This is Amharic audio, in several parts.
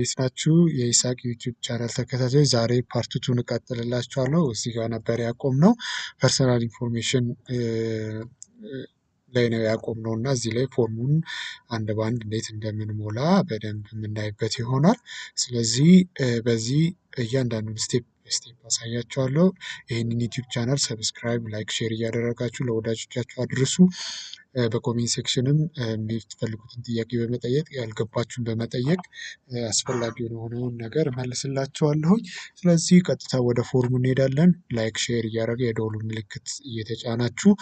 እንዴት ናችሁ? የይስሐቅ ዩቲዩብ ቻናል ተከታታዮች፣ ዛሬ ፓርት ቱን እቀጥልላችኋለሁ። እዚህ ጋር ነበር ያቆምነው። ፐርሰናል ኢንፎርሜሽን ላይ ነው ያቆምነው እና እዚህ ላይ ፎርሙን አንድ በአንድ እንዴት እንደምንሞላ በደንብ የምናይበት ይሆናል። ስለዚህ በዚህ እያንዳንዱን ስቴፕ ስቴፕ አሳያችኋለሁ። ይህንን ዩቲዩብ ቻናል ሰብስክራይብ፣ ላይክ፣ ሼር እያደረጋችሁ ለወዳጆቻችሁ አድርሱ። በኮሜንት ሴክሽንም የምትፈልጉትን ጥያቄ በመጠየቅ ያልገባችሁን በመጠየቅ አስፈላጊ የሆነውን ነገር መልስላችኋለሁኝ። ስለዚህ ቀጥታ ወደ ፎርሙ እንሄዳለን። ላይክ ሼር እያደረገ የደወሉ ምልክት እየተጫናችሁ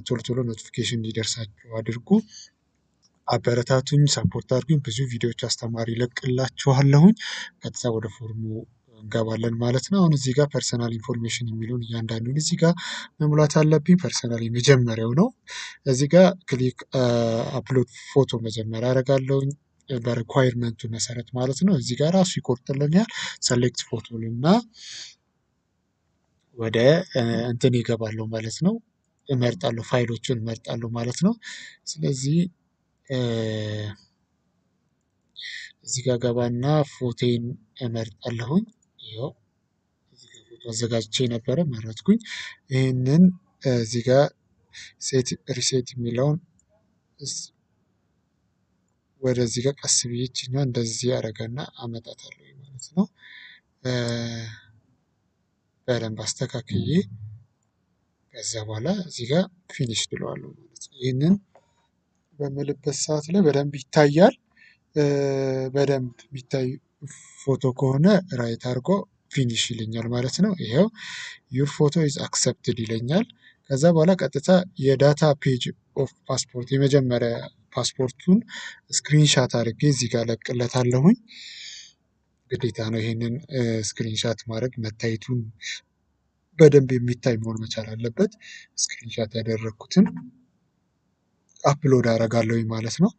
ቶሎ ቶሎ ኖቲፊኬሽን እንዲደርሳችሁ አድርጉ። አበረታቱኝ፣ ሰፖርት አድርጉኝ። ብዙ ቪዲዮዎች አስተማሪ ይለቅላችኋለሁኝ። ቀጥታ ወደ ፎርሙ እንገባለን ማለት ነው። አሁን እዚህ ጋር ፐርሰናል ኢንፎርሜሽን የሚለውን እያንዳንዱን እዚህ ጋር መሙላት አለብኝ። ፐርሰናል የመጀመሪያው ነው። እዚህ ጋር ክሊክ አፕሎድ ፎቶ መጀመሪያ አደርጋለሁኝ በሪኳየርመንቱ መሰረት ማለት ነው። እዚህ ጋር ራሱ ይቆርጥልኛል። ሰሌክት ፎቶ እና ወደ እንትን ይገባለሁ ማለት ነው። እመርጣለሁ፣ ፋይሎችን እመርጣለሁ ማለት ነው። ስለዚህ እዚህ ጋር ገባና ፎቶን እመርጣለሁኝ። ይኸው እዚህ ጋር ፎቶ አዘጋጅቼ ነበረ፣ መረጥኩኝ። ይህንን እዚህ ጋር ሴት ሪሴት የሚለውን ወደዚህ ጋር ቀስ ብዬ ይችኛዋ እንደዚህ አደርገና አመጣታለሁ ማለት ነው። በደንብ አስተካክዬ ከዛ በኋላ እዚህ ጋር ፊኒሽ ብለዋለሁ ማለት ነው። ይህንን በምልበት ሰዓት ላይ በደንብ ይታያል። በደንብ የሚታይ ፎቶ ከሆነ ራይት አድርጎ ፊኒሽ ይለኛል ማለት ነው። ይኸው ዩር ፎቶ ኢዝ አክሰፕትድ ይለኛል። ከዛ በኋላ ቀጥታ የዳታ ፔጅ ኦፍ ፓስፖርት የመጀመሪያ ፓስፖርቱን ስክሪንሻት አድርጌ እዚህ ጋር ለቅለታለሁኝ። ግዴታ ነው ይሄንን ስክሪንሻት ማድረግ፣ መታየቱን በደንብ የሚታይ መሆን መቻል አለበት። ስክሪንሻት ያደረግኩትን አፕሎድ አደርጋለሁኝ ማለት ነው።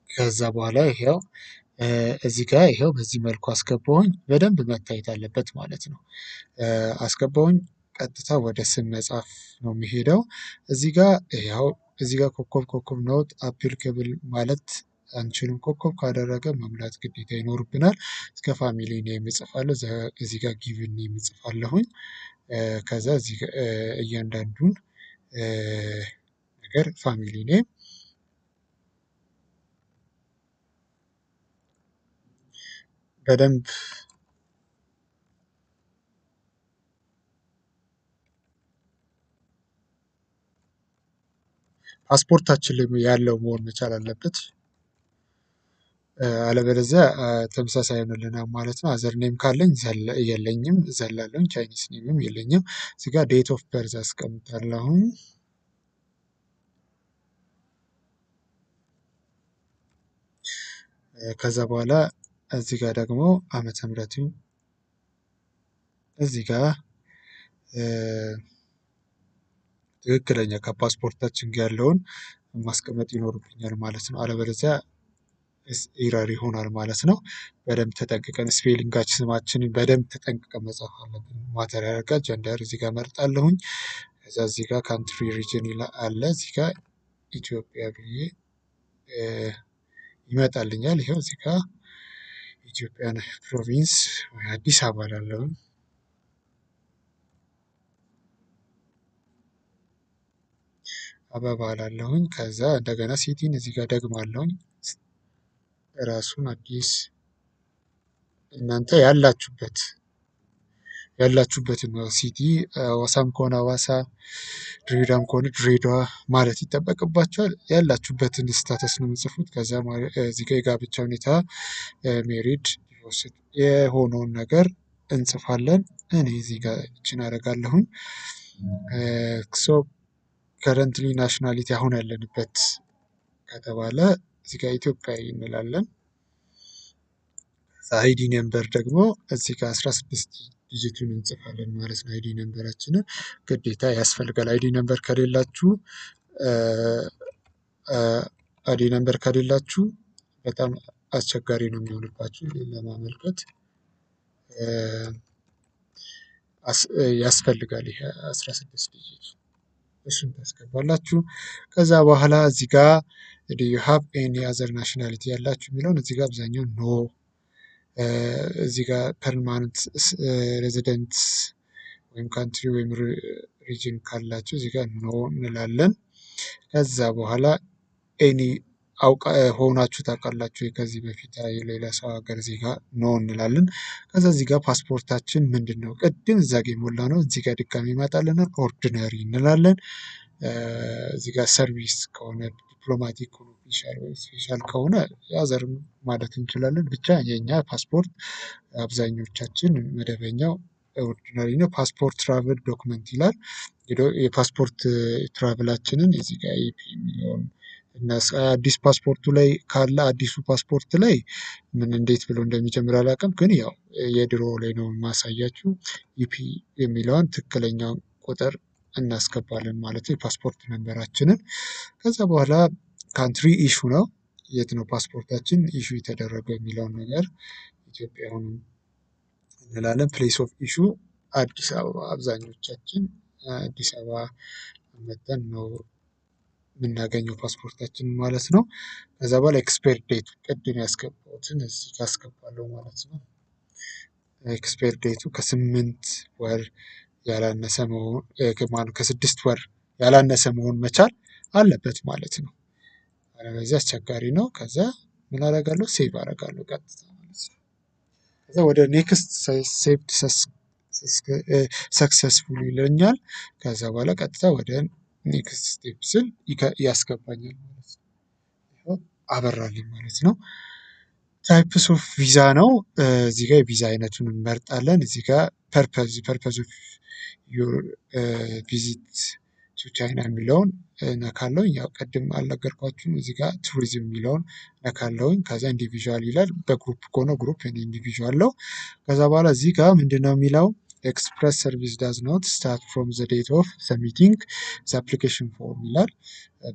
ከዛ በኋላ ይሄው እዚህ ጋር ይሄው በዚህ መልኩ አስገባሁኝ። በደንብ መታየት አለበት ማለት ነው። አስገባሁኝ። ቀጥታ ወደ ስም መጻፍ ነው የሚሄደው። እዚህ ጋር ይኸው እዚህ ጋር ኮከብ ኖት አፕሊካብል ማለት አንችልም። ኮከብ ካደረገ መሙላት ግዴታ ይኖርብናል። እስከ ፋሚሊ ኔም እጽፋለሁ። እዚህ ጋር ጊቭን ኔም እጽፋለሁኝ። ከዛ እዚህ እያንዳንዱን ነገር ፋሚሊ ኔም በደንብ ፓስፖርታችን ላይ ያለው መሆን መቻል አለበት። አለበለዚያ ተመሳሳይ አይሆንልናል ማለት ነው። አዘር ኔም ካለኝ የለኝም ዘላለሁኝ። ቻይኒስ ኔምም የለኝም። እዚህ ጋር ዴት ኦፍ በርዝ አስቀምጣለሁኝ። ከዛ በኋላ እዚህ ጋር ደግሞ ዓመተ ምሕረቱን እዚህ ጋር ትክክለኛ ከፓስፖርታችን ጋር ያለውን ማስቀመጥ ይኖርብኛል ማለት ነው። አለበለዚያ ኢረር ይሆናል ማለት ነው። በደንብ ተጠንቅቀን ስፔሊንጋችን ስማችንን በደንብ ተጠንቅቀን መጻፍ አለብን። ማተር ያደርጋል። ጀንደር እዚህ ጋር መርጣለሁኝ። ከዛ እዚህ ጋር ካንትሪ ሪጅን አለ። እዚህ ጋር ኢትዮጵያ ብዬ ይመጣልኛል። ይኸው እዚህ ጋር ኢትዮጵያን ፕሮቪንስ አዲስ አበባ ላለሁኝ አበባ ላለሁኝ። ከዛ እንደገና ሲቲን እዚህ ጋር ደግማለሁኝ። ራሱን አዲስ እናንተ ያላችሁበትን ሲቲ ሐዋሳም ከሆነ ሐዋሳ፣ ድሬዳዋም ከሆነ ድሬዳዋ ማለት ይጠበቅባቸዋል። ያላችሁበትን ስታተስ ነው የምጽፉት። ከዛ እዚህ ጋር የጋብቻ ሁኔታ ሜሪድ የሆነውን ነገር እንጽፋለን። እኔ እዚህ ጋር ይችን አደርጋለሁኝ። ሶ ከረንትሊ ናሽናሊቲ አሁን ያለንበት ከተባለ እዚህ ጋር ኢትዮጵያዊ እንላለን። አይዲ ነምበር ደግሞ እዚህ ጋር 16 ዲጂቱን እንጽፋለን ማለት ነው። አይዲ ነምበራችንን ግዴታ ያስፈልጋል። አይዲ ነምበር ከሌላችሁ በጣም አስቸጋሪ ነው የሚሆንባችሁ ለማመልከት ያስፈልጋል። ይሄ 16 ዲጂት እሱን ታስገባላችሁ። ከዛ በኋላ እዚህ ጋር ዱ ዩ ሃቭ ኤኒ አዘር ናሽናሊቲ ያላችሁ የሚለውን እዚህ ጋር አብዛኛው ኖ፣ እዚህ ጋር ፐርማነንት ሬዚደንት ወይም ካንትሪ ወይም ሪጅን ካላችሁ እዚህ ጋር ኖ እንላለን። ከዛ በኋላ ኤኒ ሆናችሁ ታውቃላችሁ ከዚህ በፊት የሌላ ሰው ሀገር ዜጋ ኖ እንላለን። ከዛ እዚህ ጋር ፓስፖርታችን ምንድን ነው? ቅድም እዛ ጋ የሞላ ነው። እዚህ ጋር ድጋሚ ይመጣልናል። ኦርዲነሪ እንላለን። እዚህ ጋር ሰርቪስ ከሆነ ዲፕሎማቲክ ኦፊሻል ወይ ስፔሻል ከሆነ ያዘር ማለት እንችላለን። ብቻ የኛ ፓስፖርት አብዛኞቻችን መደበኛው ኦርዲነሪ ነው። ፓስፖርት ትራቨል ዶክመንት ይላል። የፓስፖርት ትራቭላችንን እዚህ ጋር ኢፒ የሚለውን እና አዲስ ፓስፖርቱ ላይ ካለ አዲሱ ፓስፖርት ላይ ምን እንዴት ብሎ እንደሚጀምር አላውቅም፣ ግን ያው የድሮ ላይ ነው የማሳያችሁ። ኢፒ የሚለውን ትክክለኛውን ቁጥር እናስገባለን ማለት ነው፣ የፓስፖርት ነንበራችንን። ከዛ በኋላ ካንትሪ ኢሹ ነው፣ የት ነው ፓስፖርታችን ኢሹ የተደረገው የሚለውን ነገር ኢትዮጵያ ሆኑ እንላለን። ፕሌስ ኦፍ ኢሹ አዲስ አበባ፣ አብዛኞቻችን አዲስ አበባ መተን ነው የምናገኘው ፓስፖርታችን ማለት ነው። ከዛ በኋላ ኤክስፓየር ዴቱ ቅድም ያስገባሁትን እዚህ ጋር አስገባለሁ ማለት ነው። ኤክስፓየር ዴቱ ከ8 ወር ያላነሰ መሆን ከ6 ወር ያላነሰ መሆን መቻል አለበት ማለት ነው። አለበለዚያ አስቸጋሪ ነው። ከዛ ምን አደርጋለሁ? ሴቭ አደርጋለሁ ቀጥታ ማለት ነው። ከዛ ወደ ኔክስት ሴቭድ ሰክሰስፉል ይለኛል። ከዛ በኋላ ቀጥታ ወደ ኔክስት ስቴፕ ስል ያስገባኛል ማለት ነው። አበራልኝ ማለት ነው። ታይፕስ ኦፍ ቪዛ ነው። እዚህ ጋር የቪዛ አይነቱን እንመርጣለን። እዚህ ጋር ፐርፐዝ ኦፍ ዩር ቪዚት ቱ ቻይና የሚለውን ነካለውኝ። ያው ቅድም አልነገርኳችሁም። እዚህ ጋር ቱሪዝም የሚለውን ነካለውኝ። ከዛ ኢንዲቪዥዋል ይላል። በግሩፕ ከሆነ ግሩፕ፣ ኢንዲቪዥዋል ነው። ከዛ በኋላ እዚህ ጋር ምንድነው የሚለው? ኤክስፕረስ ሰርቪስ ዳዝ ኖት ስታርት ፍሮም ዘ ዴት ኦፍ ሰብሚቲንግ ዘ አፕሊኬሽን ፎርም ይላል።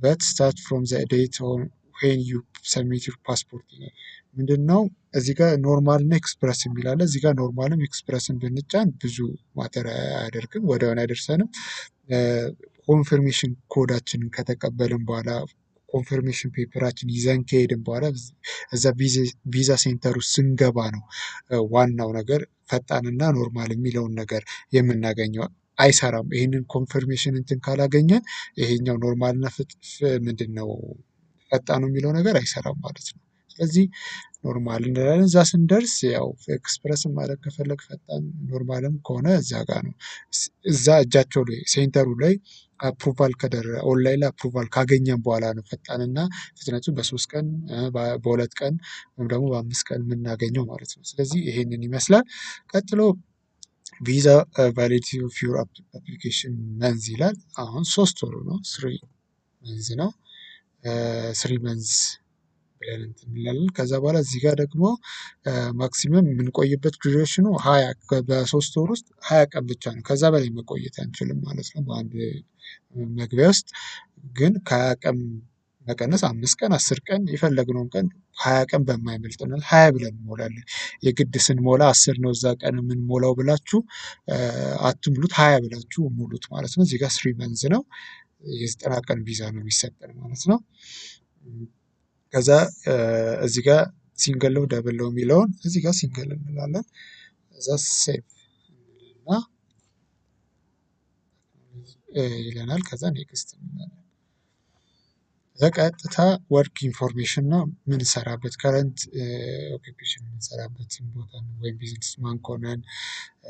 በት ስታርት ፍሮም ዘ ዴት ዌን ዩ ሰብሚት ዩር ፓስፖርት ይላል። ምንድን ነው እዚህ ጋር ኖርማል እና ኤክስፕረስ የሚላለ። እዚህ ጋር ኖርማልም ኤክስፕረስን ብንጫን ብዙ ማተር አያደርግም፣ ወዲያውኑ አይደርሰንም። ኮንፈርሜሽን ኮዳችንን ከተቀበልን በኋላ ኮንፈርሜሽን ፔፐራችን ይዘን ከሄድን በኋላ እዛ ቪዛ ሴንተር ውስጥ ስንገባ ነው ዋናው ነገር ፈጣንና ኖርማል የሚለውን ነገር የምናገኘው። አይሰራም። ይህንን ኮንፈርሜሽን እንትን ካላገኘን ይሄኛው ኖርማልና ምንድን ነው ፈጣኑ የሚለው ነገር አይሰራም ማለት ነው። ስለዚህ ኖርማል እንላለን። እዛ ስንደርስ ያው ኤክስፕረስን ማድረግ ከፈለግ ፈጣን፣ ኖርማልም ከሆነ እዛ ጋር ነው። እዛ እጃቸው ላይ ሴንተሩ ላይ አፕሩቫል ኦንላይን ላይ አፕሩቫል ካገኘን በኋላ ነው ፈጣንና ፍጥነቱ በ3 ቀን በ2 ቀን ወይም ደግሞ በ5 ቀን የምናገኘው ማለት ነው። ስለዚህ ይሄንን ይመስላል። ቀጥሎ ቪዛ ቫሊዲቲ ኦፍ ዩር አፕሊኬሽን መንዝ ይላል። አሁን 3 ወሩ ነው፣ 3 መንዝ ነው። 3 መንዝ ብለን እንትን እንላለን። ከዛ በኋላ እዚህ ጋር ደግሞ ማክሲመም የምንቆይበት ዱሬሽኑ በ3 ወር ውስጥ 20 ቀን ብቻ ነው። ከዛ በላይ መቆየት አንችልም ማለት ነው በአንድ መግቢያ ውስጥ። ግን ከ20 ቀን መቀነስ 5 ቀን 10 ቀን የፈለግነውን ቀን 20 ቀን በማይበልጥነት 20 ብለን እንሞላለን። የግድ ስንሞላ 10 ነው እዛ ቀን የምንሞላው ብላችሁ አትሙሉት፣ 20 ብላችሁ ሙሉት ማለት ነው። እዚህ ጋር 3 መንዝ ነው፣ የ90 ቀን ቪዛ ነው የሚሰጠን ማለት ነው። ከዛ እዚህ ጋር ሲንግል ነው ደብል ነው የሚለውን እዚህ ጋር ሲንግል እንላለን። እዛ ሴቭ እና ይለናል። ከዛ ኔክስት እንላለን። ቀጥታ ወርክ ኢንፎርሜሽን ነው የምንሰራበት፣ ከረንት ኦኪፔሽን የምንሰራበትን ቦታ ነው። ወይም ቢዝነስማን ከሆነን፣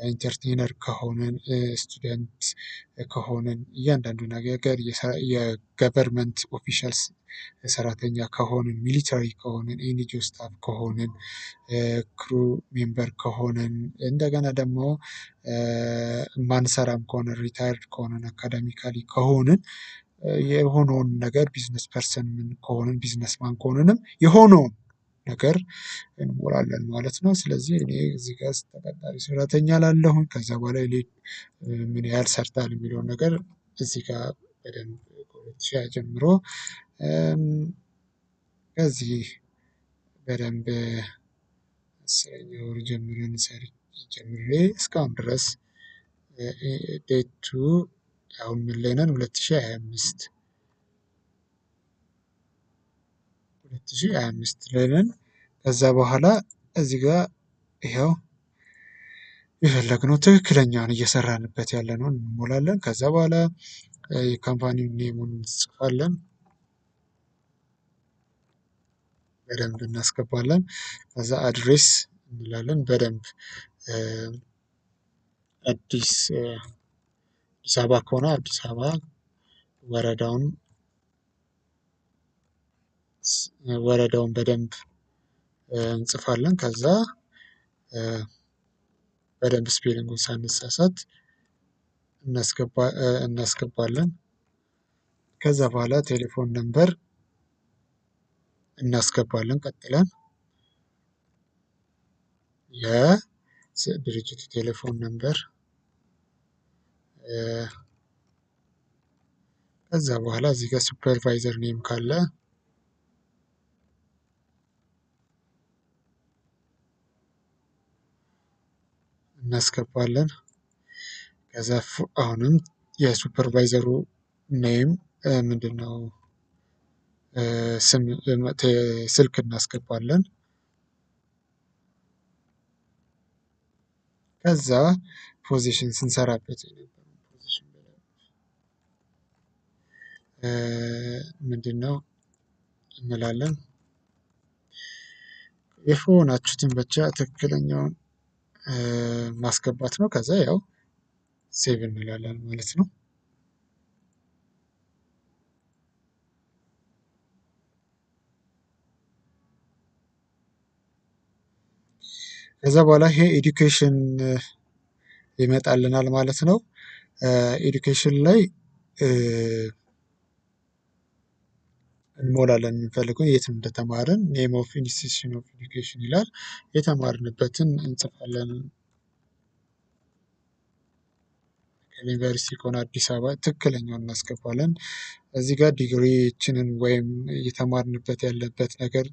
ኢንተርቴነር ከሆነን፣ ስቱደንት ከሆነን፣ እያንዳንዱ ነገር የገቨርንመንት ኦፊሻልስ ሰራተኛ ከሆንን፣ ሚሊተሪ ከሆንን፣ ኤንጂኦ ስታፍ ከሆንን፣ ክሩ ሜምበር ከሆንን፣ እንደገና ደግሞ ማንሰራም ከሆንን፣ ሪታየርድ ከሆንን፣ አካዳሚካሊ ከሆንን የሆነውን ነገር ቢዝነስ ፐርሰን ከሆንን ቢዝነስማን ከሆንንም የሆነውን ነገር እንሞላለን ማለት ነው። ስለዚህ እኔ እዚህ ጋር ተቀጣሪ ሰራተኛ ላለሁኝ ከዛ በኋላ ምን ያህል ሰርታል የሚለውን ነገር እዚህ ጋር በደንብ ከ2020 ጀምሮ ከዚህ በደንብ 10ኛ ወር ጀምሬ እስካሁን ድረስ ዴቱ አሁን ምን ላይ ነን? 2025 2025 ላይ ነን። ከዛ በኋላ እዚህ ጋር ይኸው የፈለግነው ትክክለኛውን እየሰራንበት ያለነውን እንሞላለን። ከዛ በኋላ የካምፓኒውን ኔሙን እንጽፋለን፣ በደንብ እናስገባለን። ከዛ አድሬስ እንላለን በደንብ አዲስ አበባ ከሆነ አዲስ አበባ ወረዳውን በደንብ እንጽፋለን። ከዛ በደንብ ስፔሊንጉን ሳንሳሳት እናስገባለን። ከዛ በኋላ ቴሌፎን ነምበር እናስገባለን ቀጥለን የድርጅቱ ቴሌፎን ነምበር። ከዛ በኋላ እዚህ ጋር ሱፐርቫይዘር ኔም ካለ እናስገባለን። ከዛ አሁንም የሱፐርቫይዘሩ ኔም ምንድነው ስልክ እናስገባለን። ከዛ ፖዚሽን ስንሰራበት ምንድነው እንላለን የሆናችሁትን ብቻ ትክክለኛውን ማስገባት ነው። ከዛ ያው ሴቭ እንላለን ማለት ነው። ከዛ በኋላ ይሄ ኤዱኬሽን ይመጣልናል ማለት ነው። ኤዱኬሽን ላይ እንሞላለን የምንፈልገው የት እንደተማርን ኔም ኦፍ ኢንስቲትዩሽን ኦፍ ኤዱኬሽን ይላል። የተማርንበትን እንጽፋለን። ዩኒቨርሲቲ ከሆነ አዲስ አበባ ትክክለኛውን እናስገባለን። እዚህ ጋር ዲግሪያችንን ወይም እየተማርንበት ያለበት ነገር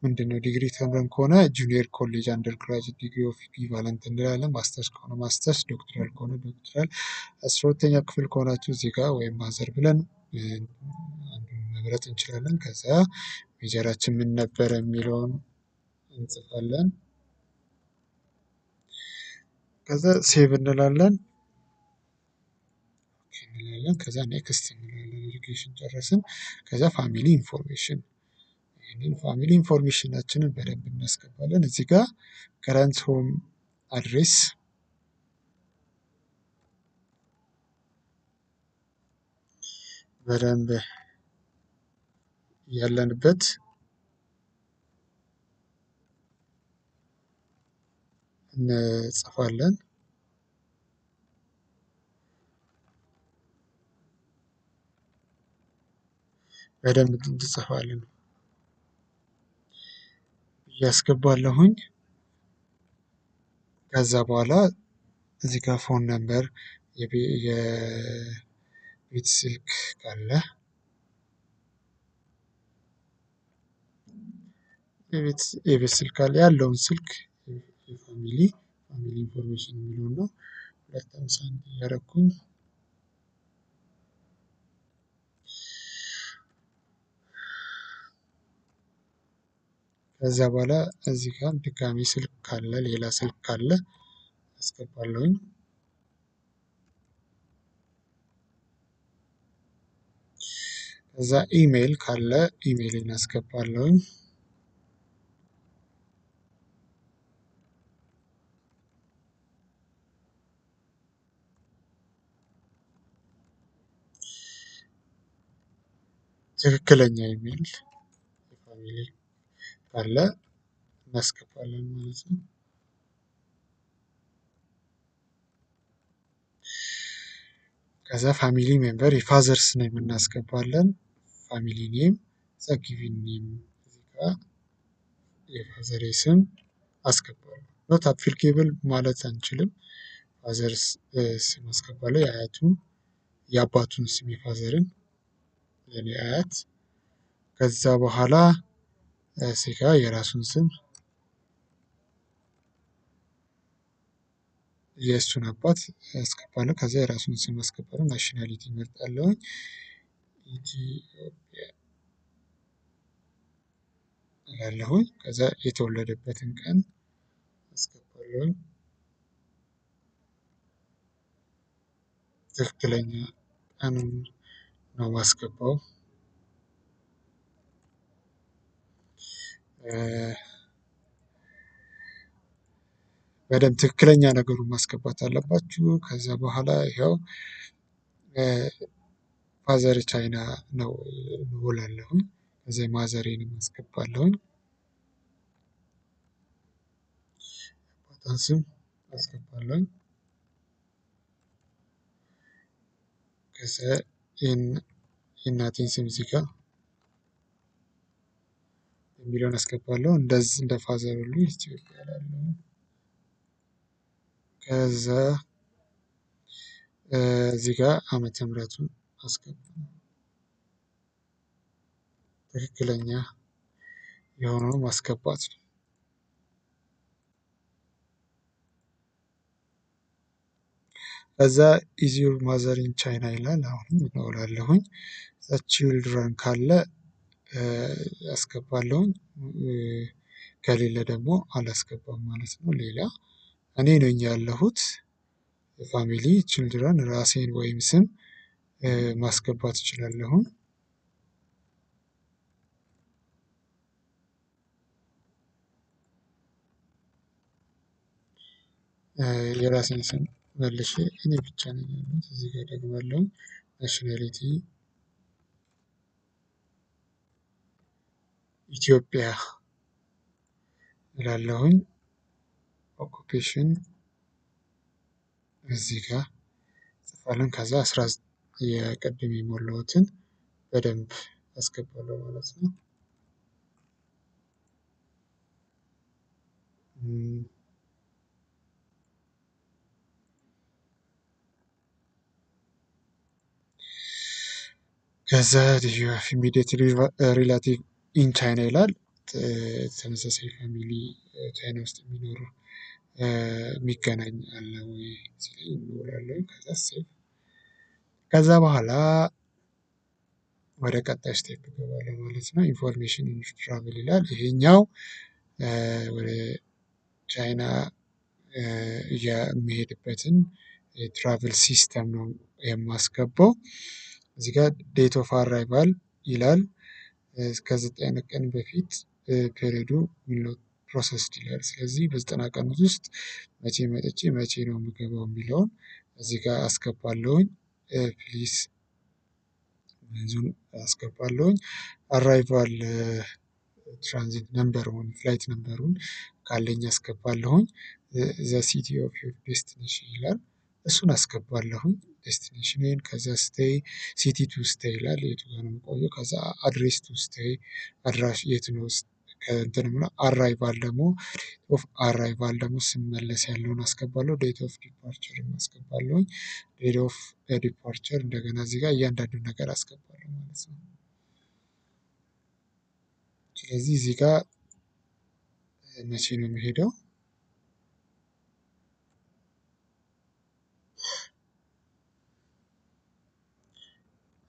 ምንድነው? ዲግሪ ተምረን ከሆነ ጁኒየር ኮሌጅ አንደር ግራጁዌት ዲግሪ ኦፍ ኢኩቫለንት እንላለን። ማስተርስ ከሆነ ማስተርስ፣ ዶክትራል ከሆነ ዶክትራል። 12ኛ ክፍል ከሆናችሁ እዚህ ጋር ወይም ማዘር ብለን አንዱን መምረጥ እንችላለን። ከዛ ሜጀራችን ምን ነበረ የሚለውን እንጽፋለን። ከዛ ሴቭ እንላለን። ከዛ ኔክስት እንላለን። ኤዱኬሽን ጨረስን። ከዛ ፋሚሊ ኢንፎርሜሽን፣ ይህንን ፋሚሊ ኢንፎርሜሽናችንን በደንብ እናስገባለን። እዚህ ጋር ከረንት ሆም አድሬስ በደንብ ያለንበት እንጽፋለን። በደንብ እንጽፋለን እያስገባለሁኝ። ከዛ በኋላ እዚህ ጋር ፎን ነምበር የቤት ስልክ ካለ የቤት ስልክ ካለ ያለውን ስልክ የፋሚሊ ኢንፎርሜሽን የሚለውን ነው 251 እያደረኩኝ ከዛ በኋላ እዚህ ጋር ድጋሚ ስልክ ካለ ሌላ ስልክ ካለ አስገባለሁኝ። ከዛ ኢሜይል ካለ ኢሜይልን አስገባለሁኝ። ትክክለኛ ኢሜይል የፋሚሊ ካለ እናስገባለን ማለት ነው። ከዛ ፋሚሊ ሜምበር የፋዘርስ ኔም እናስገባለን። ፋሚሊ ኔም እዛ ጊቪን ኔም እዚህ ጋር የፋዘሬ ስም አስገባለሁ። ኖት አፕሊኬብል ማለት አንችልም። ፋዘርስ ስም አስገባለሁ። የአያቱን የአባቱን ስም የፋዘርን የኔ አያት። ከዛ በኋላ እዚህ ጋር የራሱን ስም የእሱን አባት አስገባለሁ። ከዛ የራሱን ስም አስገባለሁ። ናሽናሊቲ እመርጣለሁኝ። ኢትዮጵያ እላለሁኝ። ከዛ የተወለደበትን ቀን አስገባለሁኝ። ትክክለኛ ቀኑን ነው ማስገባው። በደንብ ትክክለኛ ነገሩን ማስገባት አለባችሁ። ከዛ በኋላ ይኸው ፋዘር ቻይና ነው እላለሁኝ። ከዛ የማዘሬንም አስገባለሁኝ። የአባቷን ስም አስገባለሁኝ። ከዛ የእናቴን ስም እዚህ ጋር የሚለውን አስገባለሁ። እንደዚህ እንደ ፋዘር ሁሉ ኢትዮጵያ እላለሁ። ከዛ እዚህ ጋር ዓመተ ምህረቱን አስገባለሁ። ትክክለኛ የሆነውን ማስገባት ነው። ከዛ ኢዝ ዩር ማዘር ኢን ቻይና ይላል። አሁንም እላለሁኝ። ከዛ ቺልድረን ካለ አስገባለሁኝ። ከሌለ ደግሞ አላስገባም ማለት ነው። ሌላ እኔ ነኝ ያለሁት ፋሚሊ ቺልድረን ራሴን ወይም ስም ማስገባት እችላለሁኝ። የራሴን ስም መልሼ እኔ ብቻ ነኝ ያለሁት እዚህ ጋር እደግማለሁኝ። ናሽናሊቲ ኢትዮጵያ እላለሁኝ። ኦኩፔሽን እዚህ ጋር እንጽፋለን። ከዛ የቅድም የሞላሁትን በደንብ አስገባለሁ ማለት ነው። ከዛ ኢሚዲየት ሪላቲቭ ኢን ቻይና ይላል። ተመሳሳይ ፋሚሊ ቻይና ውስጥ የሚኖሩ የሚገናኝ አለ ወይ ሲለኝ እላለሁኝ። ከዛ ሴቭ ከዛ በኋላ ወደ ቀጣይ ስቴፕ እገባለሁ ማለት ነው። ኢንፎርሜሽን ትራቭል ይላል። ይሄኛው ወደ ቻይና የሚሄድበትን የትራቭል ሲስተም ነው የማስገባው። እዚህ ጋር ዴት ኦፍ አራይቫል ይላል። እስከ 9 ቀን በፊት ፔሬዱ ፕሮሰስድ ይላል። ስለዚህ በ90 ቀን ውስጥ መቼ መጥቼ መቼ ነው የምገባው የሚለውን እዚህ ጋር አስገባለሁኝ። ፕሊስ መንዙን አስገባለሁኝ። አራይቫል ትራንዚት ነምበሩን ፍላይት ነምበሩን ካለኝ አስገባለሁኝ። ዘ ሲቲ ኦፍ ዩር ዴስቲኔሽን ይላል። እሱን አስገባለሁኝ ዴስቲኔሽኔን። ከዛ ስቴይ ሲቲ ቱ ስቴይ ይላል። የቱ ጋር ነው የምቆየው? ከዛ አድሬስ ቱ ስቴይ አድራሽ የት ነው? ከእንትን አራይቫል ደግሞ ኦፍ አራይቫል ደግሞ ስመለስ ያለውን አስገባለሁ። ዴት ኦፍ ዲፓርቸርም አስገባለሁኝ። ዴት ኦፍ ዲፓርቸር እንደገና እዚህ ጋር እያንዳንዱን ነገር አስገባለሁ ማለት ነው። ስለዚህ እዚህ ጋር መቼ ነው የምሄደው?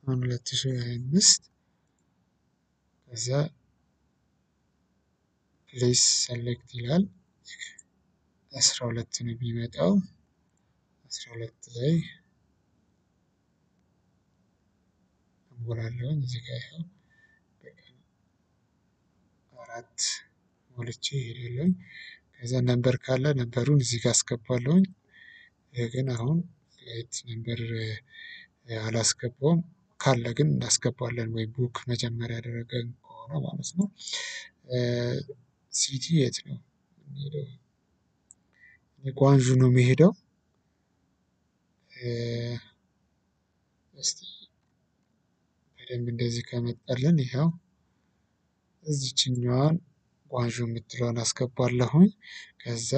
አሁን 2025 ከዛ ፕሌስ ሰሌክት ይላል። 12 ነው የሚመጣው። 12 ላይ እሞላለሁኝ። እዚህ ጋር ይኸው በቀን 4 ሞልቼ እሄዳለሁኝ። ከዛ ነምበር ካለ ነምበሩን እዚህ ጋር አስገባለሁኝ። ግን አሁን ፍላይት ነምበር አላስገባውም። ካለ ግን እናስገባለን ወይ ቡክ መጀመሪያ ያደረገን ከሆነ ማለት ነው። ሲቲ የት ነው የምንሄደው? ጓንዡ ነው የሚሄደው። እስቲ በደንብ እንደዚህ ከመጣልን ይኸው እዚችኛዋን ጓንዡ የምትለውን አስገባለሁኝ። ከዛ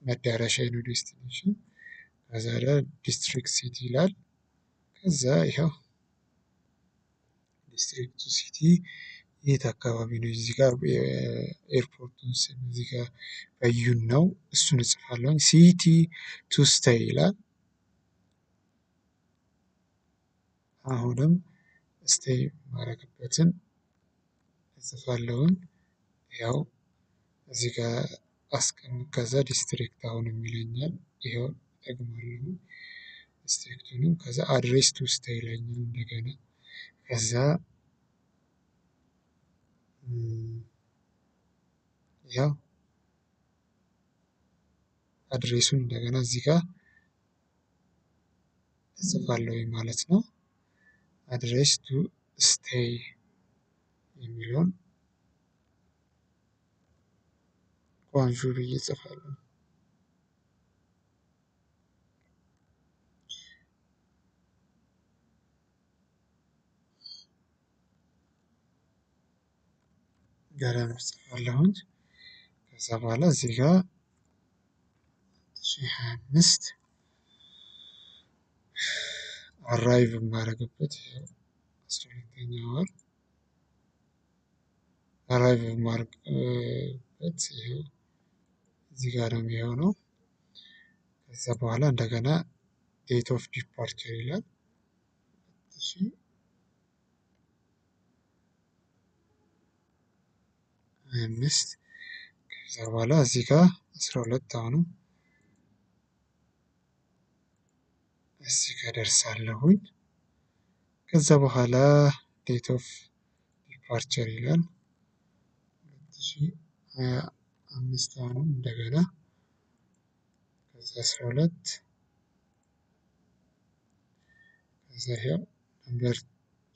መዳረሻዬ ነው ዴስቲኔሽን። ከዛ ዲስትሪክት ሲቲ ይላል። ከዛ ይኸው ዲስትሪክቱ ሲቲ የት አካባቢ ነው? እዚህ ጋር ኤርፖርቱን ስም እዚህ ጋር በዩን ነው እሱን እጽፋለሁኝ። ሲቲ ቱ ስቴይ ይላል። አሁንም ስቴይ ማረግበትን እጽፋለሁኝ። ያው እዚህ ጋር አስቀምጥ ከዛ ዲስትሪክት አሁንም ይለኛል። ይኸው ደግማለሁ ዲስትሪክቱንም ከዛ አድሬስ ቱ ስቴይ ይለኛል እንደገና ከዛ ያው አድሬሱን እንደገና እዚህ ጋር እጽፋለሁኝ ማለት ነው። አድሬስ ቱ ስቴይ የሚለውን ጓንዡ ብዬ እጽፋለሁ። ገረን እጽፋለሁኝ። ከዛ በኋላ እዚህ ጋር 2025 አራይቭ የማደርግበት 12ኛ ወር አራይቭ የማደርግበት ይኸው እዚህ ጋር ነው የሚሆነው። ከዛ በኋላ እንደገና ዴት ኦፍ ዲፓርቸር ይላል 2025 ከዛ በኋላ እዚህ ጋር 12 አሁንም እዚህ ጋር ደርሳለሁኝ። ከዛ በኋላ ዴት ኦፍ ዲፓርቸር ይላል 2025 አሁንም እንደገና ከዛ 12 ከዛ ይሄው ነምበር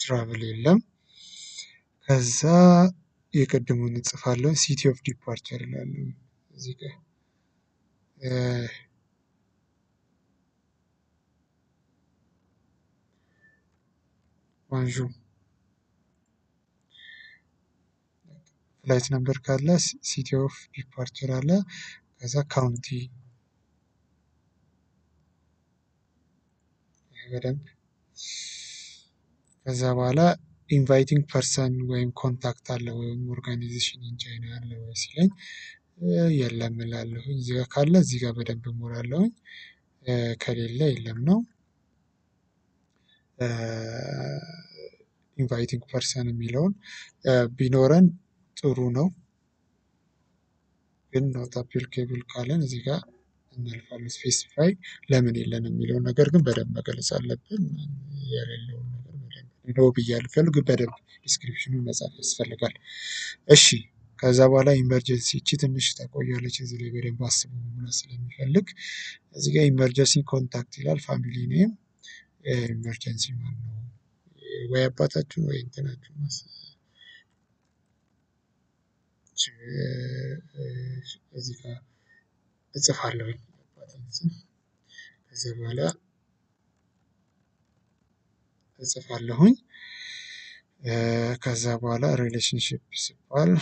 ትራቭል የለም። ከዛ የቅድሙን እጽፋለሁ ሲቲ ኦፍ ዲፓርቸር እላለሁ እዚህ ጋር ጓንዡ ፍላይት ነምበር ካለ ሲቲ ኦፍ ዲፓርቸር አለ። ከዛ ካውንቲ በደንብ ከዛ በኋላ ኢንቫይቲንግ ፐርሰን ወይም ኮንታክት አለ ወይም ኦርጋናይዜሽን ኢን ቻይና አለ ወይ ሲለኝ የለም እላለሁኝ። እዚህ ጋር ካለ እዚህ ጋር በደንብ እሞላለሁኝ። ከሌለ የለም ነው። ኢንቫይቲንግ ፐርሰን የሚለውን ቢኖረን ጥሩ ነው። ግን ኖት አፕሊኬብል ካለን እዚህ ጋር እናልፋለን። ስፔሲፋይ ለምን የለንም የሚለውን ነገር ግን በደንብ መግለጽ አለብን። የሌለውን ነገር በደንብ ነው ብያለሁ ግን በደንብ ዲስክሪፕሽኑን መጻፍ ያስፈልጋል። እሺ ከዛ በኋላ ኢመርጀንሲ እቺ ትንሽ ታቆያለች እዚህ ላይ በደንብ አስቦ መሙላት ስለሚፈልግ እዚህ ጋር ኢመርጀንሲ ኮንታክት ይላል። ፋሚሊ ኔም ኢመርጀንሲ ማነው ወይ አባታችሁ ወይ እንትናችሁ እዚህ ጋር እጽፋለሁኝ አባቴን ስም ከዚህ በኋላ እጽፋለሁኝ። ከዛ በኋላ ሪሌሽንሺፕ ሲባል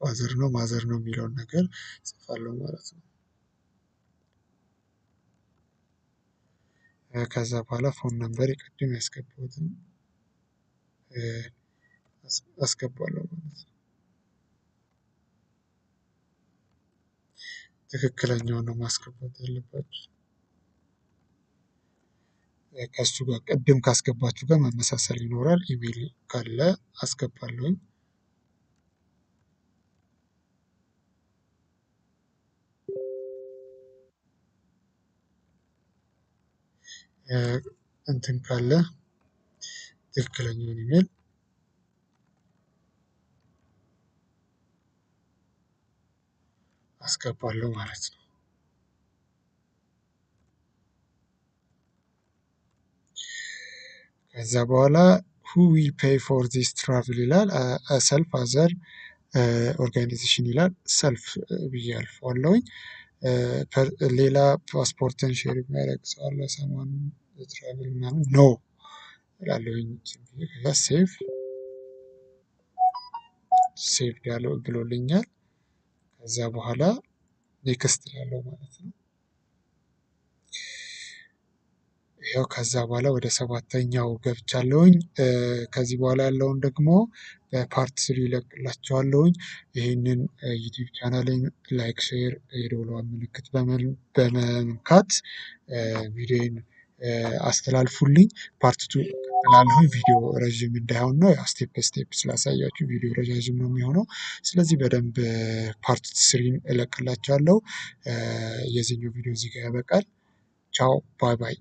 ፋዘር ነው ማዘር ነው የሚለውን ነገር እጽፋለሁ ማለት ነው። ከዛ በኋላ ፎን ነምበር ቅድም ያስገባሁትን አስገባለሁ ማለት ነው። ትክክለኛውን ነው ማስገባት ያለባችሁ። ከእሱ ጋር ቅድም ካስገባችሁ ጋር መመሳሰል ይኖራል። ኢሜል ካለ አስገባለሁኝ። እንትን ካለ ትክክለኛውን ኢሜል አስገባለሁ ማለት ነው። ከዛ በኋላ who will pay for this travel ይላል ሰልፍ አዘር ኦርጋናይዜሽን ይላል። ሰልፍ ብዬ አልፈዋለሁኝ። ሌላ ፓስፖርትን ሼር የሚያደርግ ሰው አለ ሰሞኑን ትራቭል ምናምን ኖ እላለሁኝ። ከዛ ሴቭ ያለው ብሎልኛል። ከዛ በኋላ ኔክስት እላለሁ ማለት ነው። ያው ከዛ በኋላ ወደ 7ኛው ገብቻለሁኝ። ከዚህ በኋላ ያለውን ደግሞ በፓርት 3 እለቅላችኋለሁኝ። ይህንን ዩቲዩብ ቻናሌን ላይክ፣ ሼር የደወሏን ምልክት በመንካት ቪዲዮዬን አስተላልፉልኝ። ፓርት 2 እቀጥላለሁ። ቪዲዮ ረዥም እንዳይሆን ነው ያው ስቴፕ ስቴፕ ስላሳያችሁ ቪዲዮ ረዣዥም ነው የሚሆነው። ስለዚህ በደንብ ፓርት ስሪን እለቅላችኋለሁ። የዚህኛው ቪዲዮ እዚህ ጋር ያበቃል። ቻው ባይ ባይ።